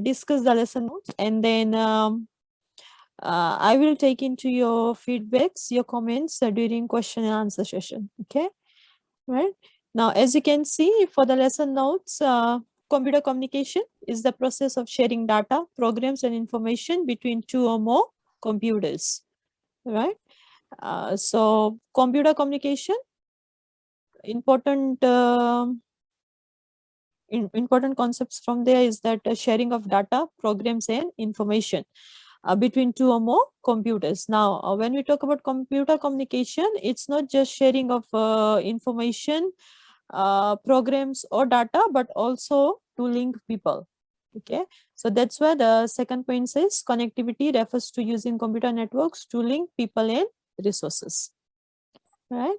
discuss the lesson notes, and then I will take into your feedbacks, your comments during question and answer session. Okay, right? Now, as you can see for the lesson notes, computer communication is the process of sharing data, programs, and information between two or more computers, right? So, computer communication, important important concepts from there is that sharing of data, programs, and information between two or more computers. Now, when we talk about computer communication, it's not just sharing of information, programs, or data, but also to link people. Okay, so that's where the second point says connectivity refers to using computer networks to link people and resources. Right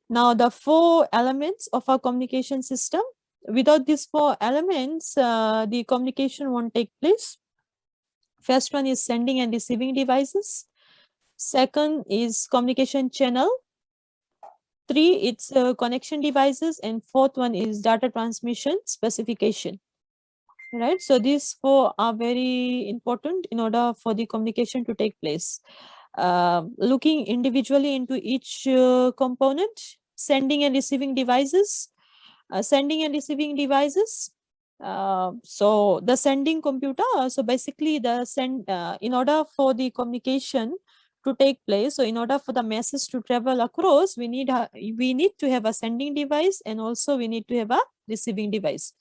now, the four elements of our communication system. Without these four elements, the communication won't take place. First one is sending and receiving devices. Second is communication channel. Three, it's connection devices. And fourth one is data transmission specification. Right. So these four are very important in order for the communication to take place. Looking individually into each component, sending and receiving devices. Sending and receiving devices. So the sending computer, so basically the in order for the communication to take place, so in order for the message to travel across, we need to have a sending device, and also we need to have a receiving device.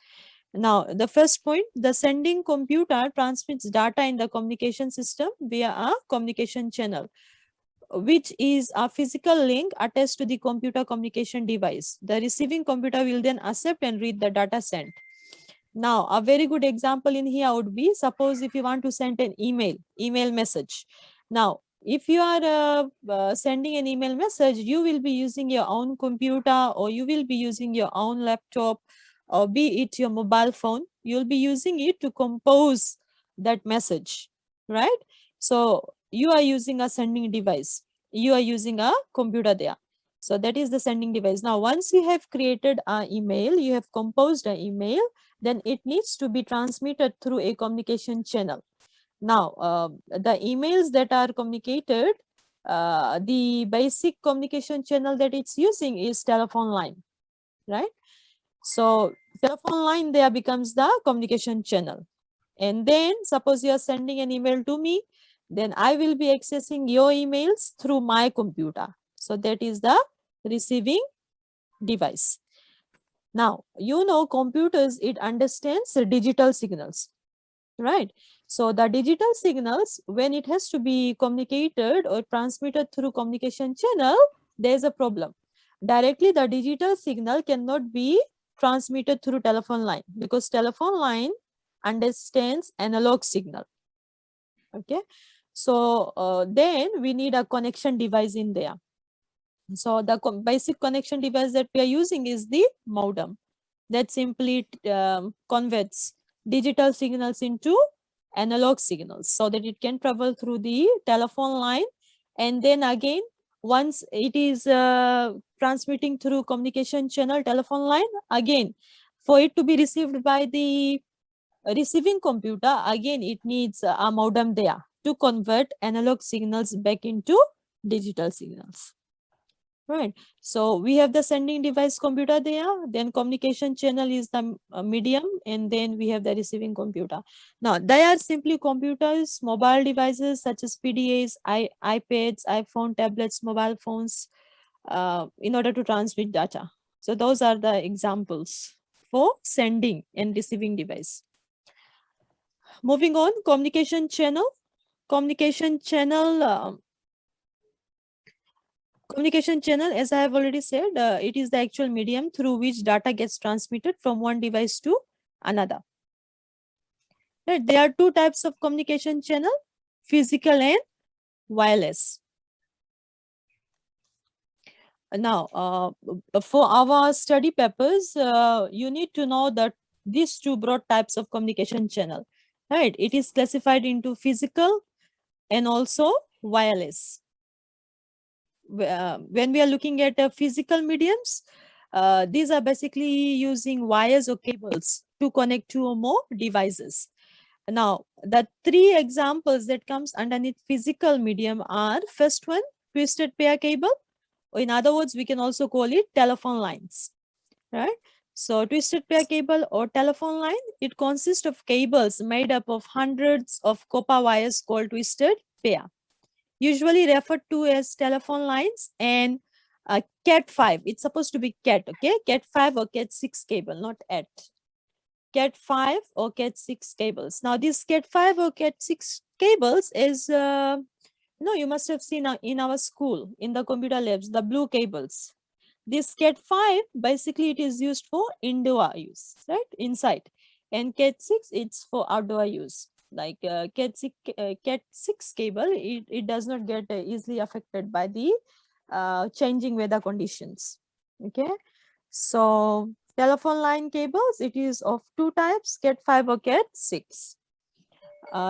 Now, the first point, the sending computer transmits data in the communication system via a communication channel, which is a physical link attached to the computer communication device. The receiving computer will then accept and read the data sent. Now, a very good example in here would be, suppose if you want to send an email message. Now, if you are sending an email message, you will be using your own computer, or you will be using your own laptop, or be it your mobile phone. You'll be using it to compose that message, right? So you are using a sending device. You are using a computer there. So that is the sending device. Now, once you have created an email, you have composed an email, then it needs to be transmitted through a communication channel. Now, the emails that are communicated, the basic communication channel that it's using is telephone line, right? So telephone line there becomes the communication channel. And then suppose you are sending an email to me, then I will be accessing your emails through my computer. So that is the receiving device. Now, you know, computers, it understands digital signals, right? So the digital signals, when it has to be communicated or transmitted through communication channel, there is a problem. Directly, the digital signal cannot be transmitted through telephone line, because telephone line understands analog signal. Okay, so then we need a connection device in there. So the basic connection device that we are using is the modem, that simply converts digital signals into analog signals so that it can travel through the telephone line. And then again, once it is transmitting through communication channel telephone line, again, for it to be received by the receiving computer, again, it needs a modem there to convert analog signals back into digital signals. Right. So we have the sending device computer there, then communication channel is the medium, and then we have the receiving computer. Now, they are simply computers, mobile devices such as PDAs, iPads, iPhone, tablets, mobile phones, in order to transmit data. So those are the examples for sending and receiving device. Moving on, communication channel. Communication channel, as I have already said, it is the actual medium through which data gets transmitted from one device to another. Right? There are two types of communication channel, physical and wireless. Now, for our study papers, you need to know that these two broad types of communication channel, right? It is classified into physical and also wireless. When we are looking at physical mediums, these are basically using wires or cables to connect two or more devices. Now, the three examples that comes underneath physical medium are, first one, twisted pair cable. In other words, we can also call it telephone lines, right? So twisted pair cable or telephone line, it consists of cables made up of hundreds of copper wires called twisted pair, usually referred to as telephone lines, and Cat5. It's supposed to be Cat, okay? Cat5 or Cat6 cable, not at. Cat5 or Cat6 cables. Now, this Cat5 or Cat6 cables is, you must have seen in our school, in the computer labs, the blue cables. This Cat5, basically it is used for indoor use, right? Inside. And Cat6, it's for outdoor use. Like Cat6 cable, it does not get easily affected by the changing weather conditions. Okay. So telephone line cables, it is of two types, Cat5 or Cat6.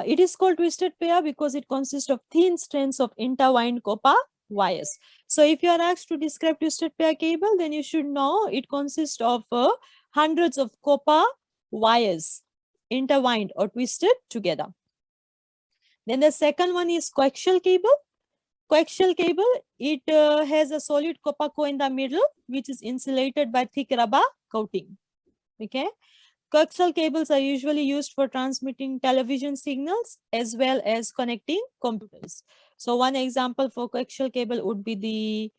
It is called twisted pair because it consists of thin strands of intertwined copper wires. So if you are asked to describe twisted pair cable, then you should know it consists of hundreds of copper wires intertwined or twisted together. Then the second one is coaxial cable. Coaxial cable, it has a solid copper core in the middle, which is insulated by thick rubber coating. Okay. Coaxial cables are usually used for transmitting television signals as well as connecting computers. So one example for coaxial cable would be the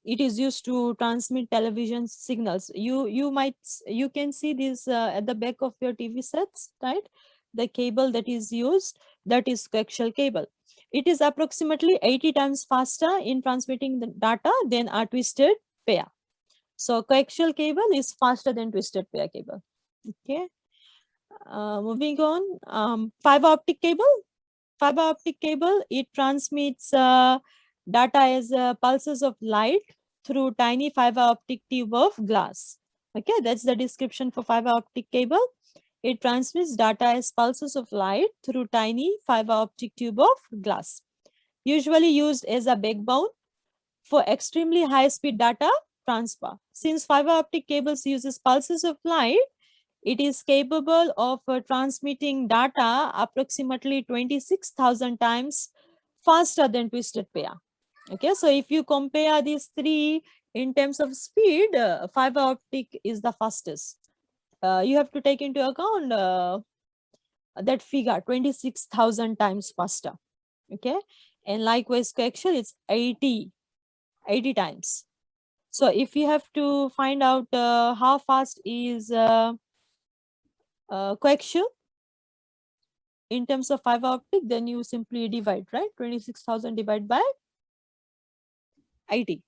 it is used to transmit television signals. You can see this at the back of your TV sets, right? The cable that is used, that is coaxial cable. It is approximately 80 times faster in transmitting the data than a twisted pair. So coaxial cable is faster than twisted pair cable. Okay. Moving on, fiber optic cable. Fiber optic cable, it transmits data as pulses of light through tiny fiber optic tube of glass. Okay, that's the description for fiber optic cable. It transmits data as pulses of light through tiny fiber optic tube of glass, usually used as a backbone for extremely high speed data transfer. Since fiber optic cables uses pulses of light, it is capable of transmitting data approximately 26,000 times faster than twisted pair. Okay, so if you compare these three in terms of speed, fiber optic is the fastest. You have to take into account that figure, 26,000 times faster. Okay, and likewise coaxial, it's 80 times. So if you have to find out how fast is coaxial in terms of fiber optic, then you simply divide, right? 26,000 divided by 80.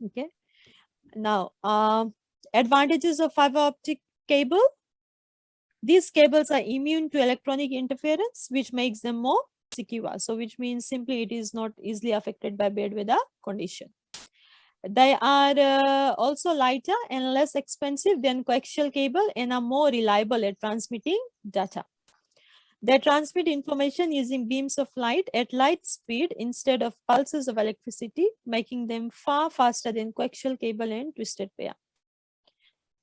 Okay. Now, advantages of fiber optic cable. These cables are immune to electronic interference, which makes them more secure. So which means simply it is not easily affected by bad weather condition. They are also lighter and less expensive than coaxial cable and are more reliable at transmitting data. They transmit information using beams of light at light speed instead of pulses of electricity, making them far faster than coaxial cable and twisted pair.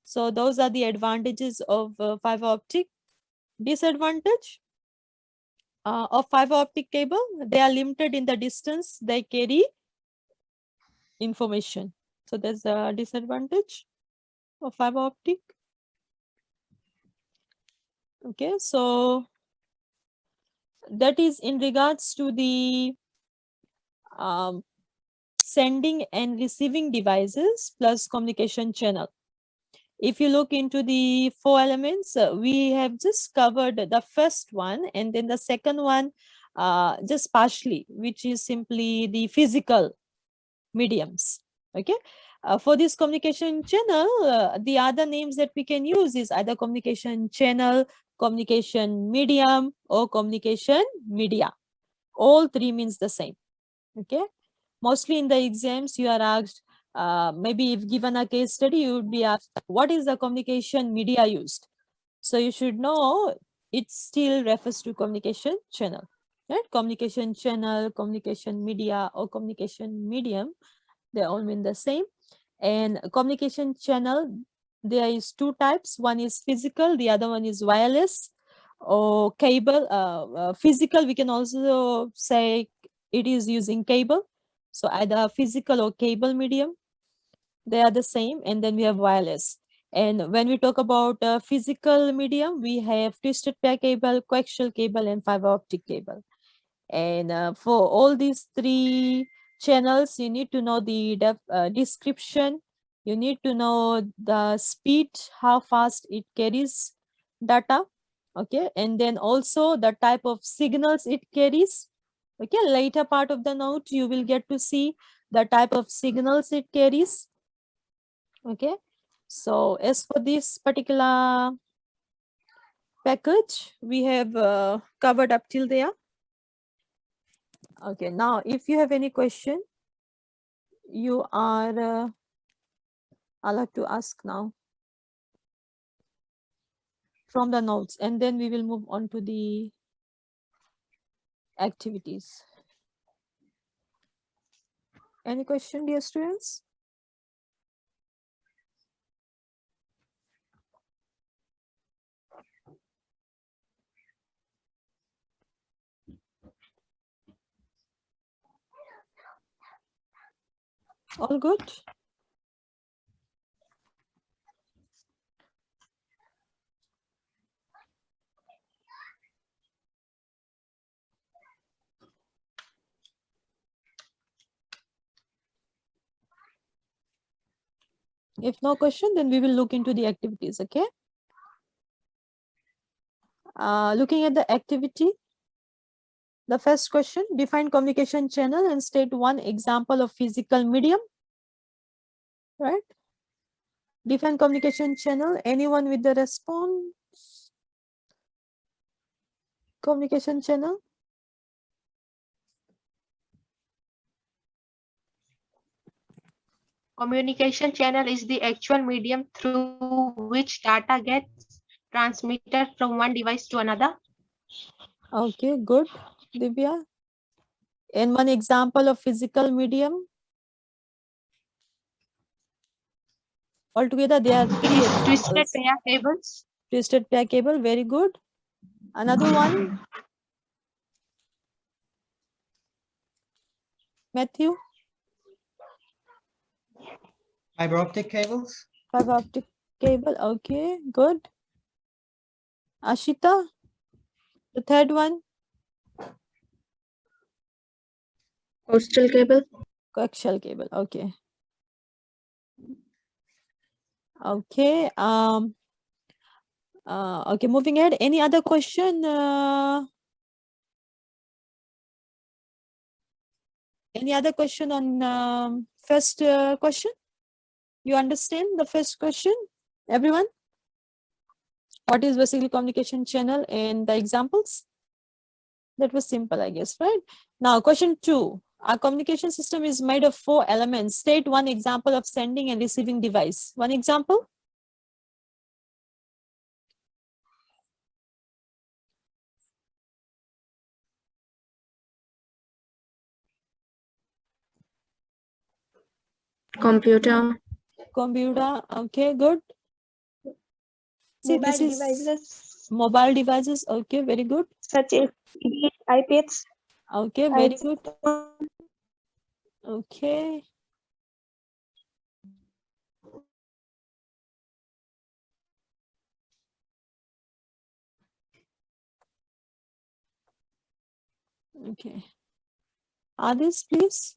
So those are the advantages of fiber optic. Disadvantage of fiber optic cable, they are limited in the distance they carry information. So there's a disadvantage of fiber optic. Okay, so that is in regards to the sending and receiving devices plus communication channel. If you look into the four elements, we have just covered the first one, and then the second one just partially, which is simply the physical mediums. Okay. For this communication channel, the other names that we can use is either communication channel, communication medium, or communication media. All three means the same. Okay. Mostly in the exams, you are asked, maybe if given a case study, you would be asked, what is the communication media used? So you should know it still refers to communication channel, right? Communication channel, communication media, or communication medium, they all mean the same. And communication channel, there is two types. One is physical, the other one is wireless. or cable, physical, we can also say it is using cable. So either physical or cable medium, they are the same. And then we have wireless. And when we talk about physical medium, we have twisted pair cable, coaxial cable, and fiber optic cable. And for all these three channels, you need to know the description. You need to know the speed, how fast it carries data. Okay, and then also the type of signals it carries. Okay, later part of the note, you will get to see the type of signals it carries. Okay, so as for this particular package, we have covered up till there. Okay, now if you have any question, you are allowed to ask now from the notes, and then we will move on to the activities. Any question, dear students? All good? If no question, then we will look into the activities, okay? Looking at the activity, the first question, define communication channel and state one example of physical medium, right? Define communication channel, anyone with the response? Communication channel? Communication channel is the actual medium through which data gets transmitted from one device to another. Okay, good. Divya? And one example of physical medium? Altogether, there are three Twisted examples. pair cables. Twisted pair cable, very good. Another one? Matthew? Fiber optic cables. Fiber optic cable, okay, good. Ashita? The third one? Coastal cable. Coaxial cable, okay. Okay, okay, moving ahead. Any other question? Any other question on first question? You understand the first question, everyone? What is basically communication channel and the examples? That was simple, I guess, right? Now, question 2. Our communication system is made of 4 elements. State one example of sending and receiving device. One example? Computer. Computer, okay, good. See, this is devices mobile devices, okay, very good. such as iPads, Okay, very good. Okay. Okay. Others, please.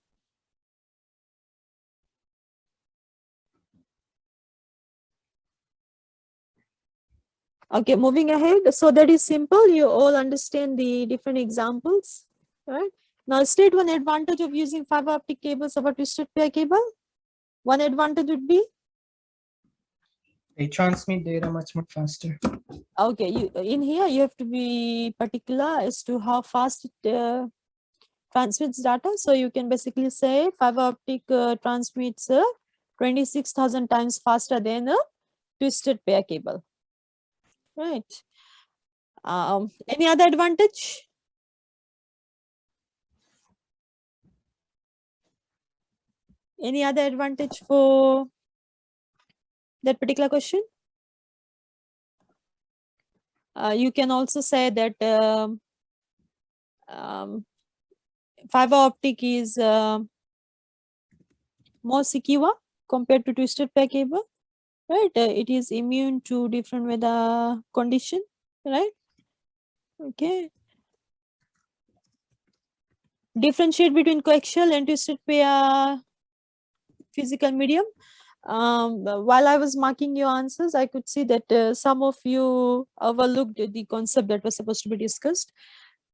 Okay, moving ahead. So that is simple. You all understand the different examples, right? Now state one advantage of using fiber optic cables over twisted pair cable. One advantage would be, They transmit data much more faster. okay, you in here you have to be particular as to how fast it transmits data. So you can basically say fiber optic transmits 26,000 times faster than a twisted pair cable, right? Any other advantage? Any other advantage for that particular question? You can also say that fiber optic is more secure compared to twisted pair cable, right? It is immune to different weather condition, right? Okay. Differentiate between coaxial and twisted pair physical medium. While I was marking your answers, I could see that some of you overlooked the concept that was supposed to be discussed.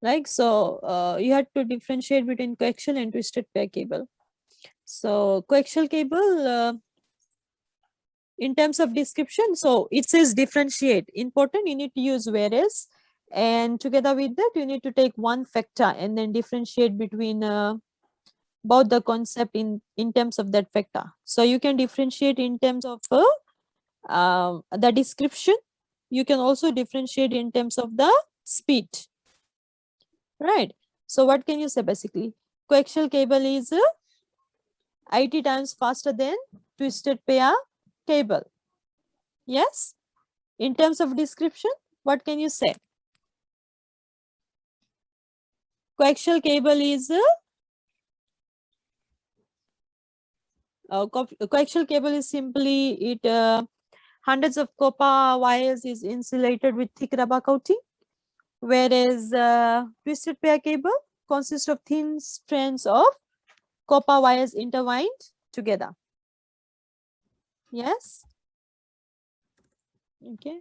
Like, so you had to differentiate between coaxial and twisted pair cable. So coaxial cable, in terms of description, so it says differentiate. Important, you need to use whereas, and together with that, you need to take one factor and then differentiate between both the concept in terms of that factor. So you can differentiate in terms of the description. You can also differentiate in terms of the speed, right? So what can you say basically? Coaxial cable is 80 times faster than twisted pair cable. Yes. In terms of description, what can you say? Coaxial cable is coaxial cable is simply it hundreds of copper wires is insulated with thick rubber coating, whereas twisted pair cable consists of thin strands of copper wires intertwined together. Yes. Okay.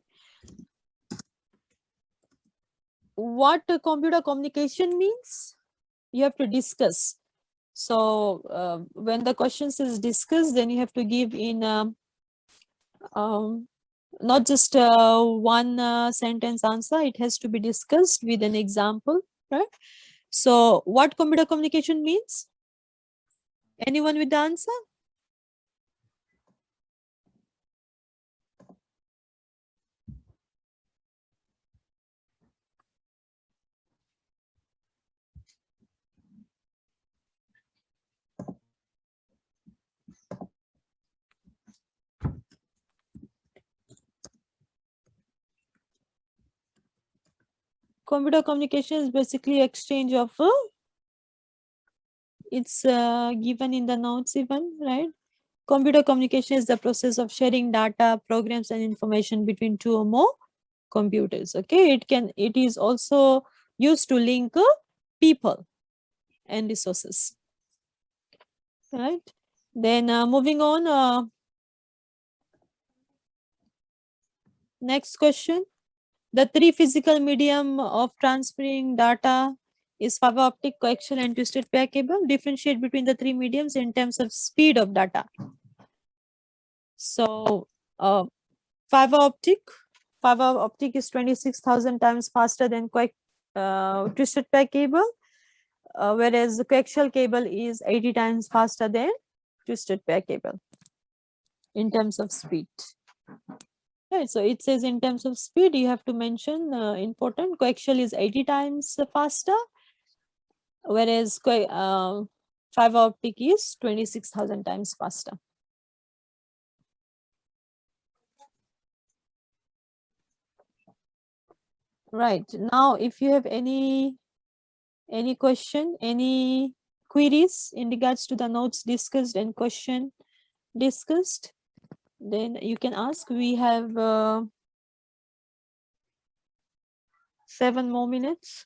What computer communication means? You have to discuss. So when the questions is discussed, then you have to give in not just one sentence answer. It has to be discussed with an example, right? So what computer communication means? Anyone with the answer? Computer communication is basically exchange of it's given in the notes even, right? Computer communication is the process of sharing data, programs, and information between two or more computers. Okay, it is also used to link people and resources. Right. Then moving on. Next question. The three physical medium of transferring data is fiber optic, coaxial, and twisted pair cable. Differentiate between the three mediums in terms of speed of data. So fiber optic is 26,000 times faster than twisted pair cable, whereas the coaxial cable is 80 times faster than twisted pair cable in terms of speed. Right, so it says in terms of speed, you have to mention important. Coaxial is 80 times faster, whereas fiber optic is 26,000 times faster. Right, now if you have any question, any queries in regards to the notes discussed and question discussed, then you can ask. We have 7 more minutes.